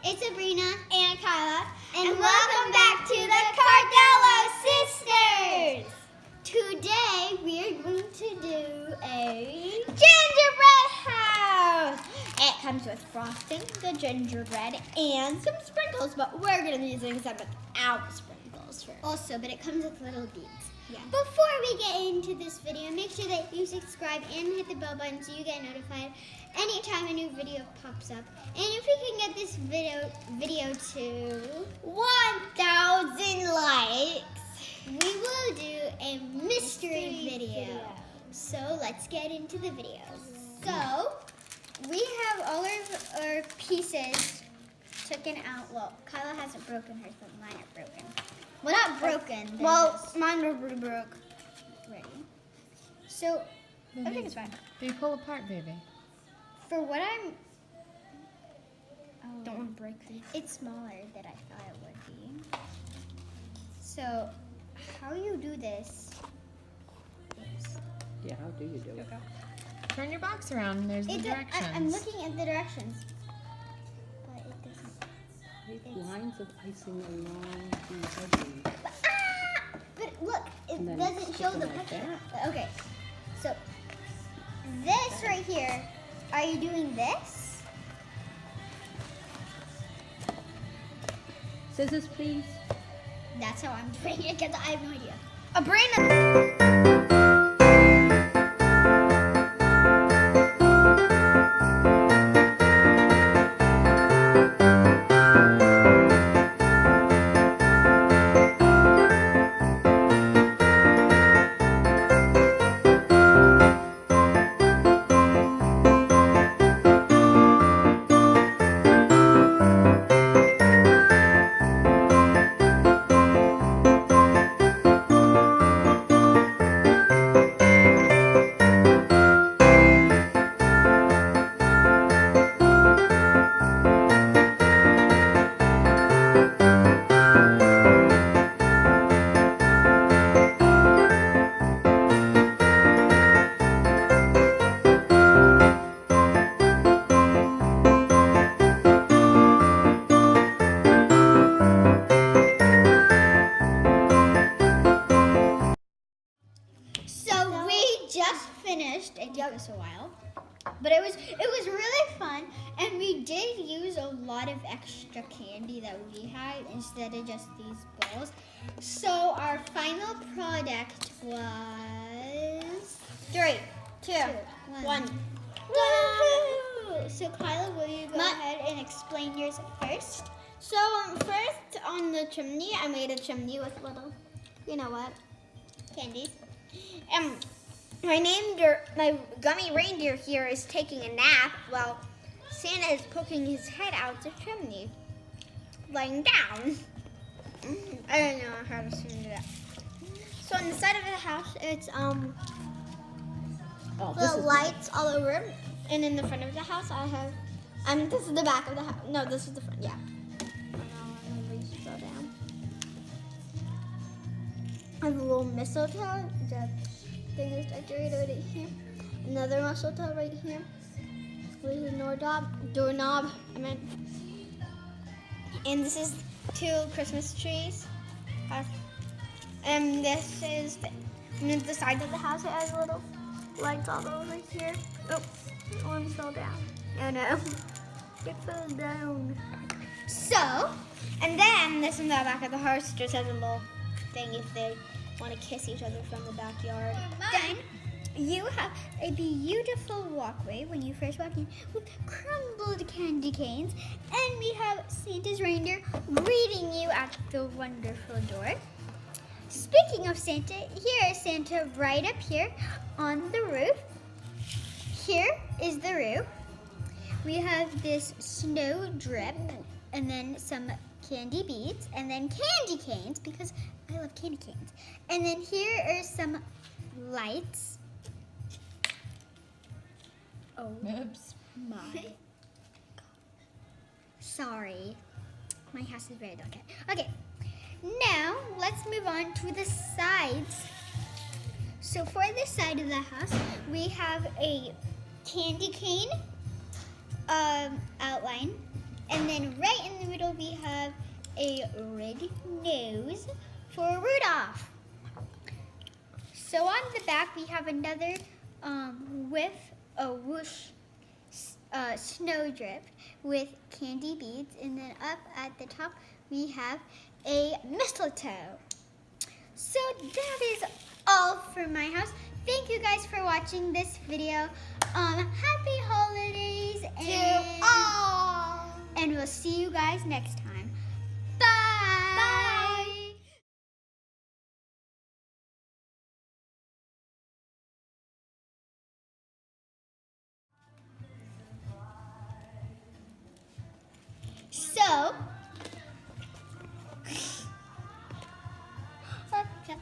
It's Sabrina and Kyla, and welcome back to the Cardello Sisters! Today we are going to do a gingerbread house. It comes with frosting, the gingerbread, and some sprinkles, but we're going to be using some without sprinkles first. Also, but it comes with little beads. Yeah. Before we get into this video, make sure that you subscribe and hit the bell button so you get notified anytime a new video pops up. And if we can get this video to 1,000 likes, we will do a mystery video. So let's get into the video. So we have all of our pieces taken out. Well, Kyla hasn't broken hers, but mine are broken. Well, not broken. well, mine were pretty broke. Ready. So I think it's fine. They pull apart, baby. for what I'm, Don't want to break these. it's smaller than I thought it would be. So how you do this is Yeah, how do you do it? Turn your box around and there's the directions. I'm looking at the directions, but it doesn't. Make lines of icing along the edges. But look, And it then doesn't stick show them the like picture. that. Okay, so this right here, are you doing this? Scissors, please. That's how I'm doing it because I have no idea. A brain. So we just finished. It took us a while, but it was really fun, and we did use a lot of extra candy that we had instead of just these balls. So our final product was 3, 2, 1. Woo! So Kyla, will you go ahead and explain yours first? So first on the chimney, I made a chimney with little, you know what, candies. My gummy reindeer here is taking a nap while Santa is poking his head out the chimney, laying down. I don't know how to do that. So on the side of the house, it's the lights all over, and in the front of the house, I have. This is the back of the house. No, this is the front. Yeah. I have a little mistletoe. The biggest decorator right here. Another mistletoe right here. With a doorknob. And this is 2 Christmas trees. And this is the side of the house. It has little lights all over here. Oh, one fell down. Oh no, it fell down. So, and then this in the back of the house just has a little thing if they want to kiss each other from the backyard. Then you have a beautiful walkway when you first walk in with crumbled candy canes, and we have Santa's reindeer greeting you at the wonderful door. Speaking of Santa, here is Santa right up here on the roof. Here is the roof. We have this snow drip, and then some candy beads, and then candy canes because I love candy canes. And then here are some lights. Oh Oops. my God. Sorry. My house is very delicate. Okay. Now let's move on to the sides. So for the side of the house, we have a candy cane outline. And then right in the middle we have a red nose for Rudolph. So on the back we have another with a whoosh snowdrip with candy beads, and then up at the top we have a mistletoe. So that is all for my house. Thank you guys for watching this video. Happy holidays and all. And we'll see you guys next time. Bye. Bye. So, cut.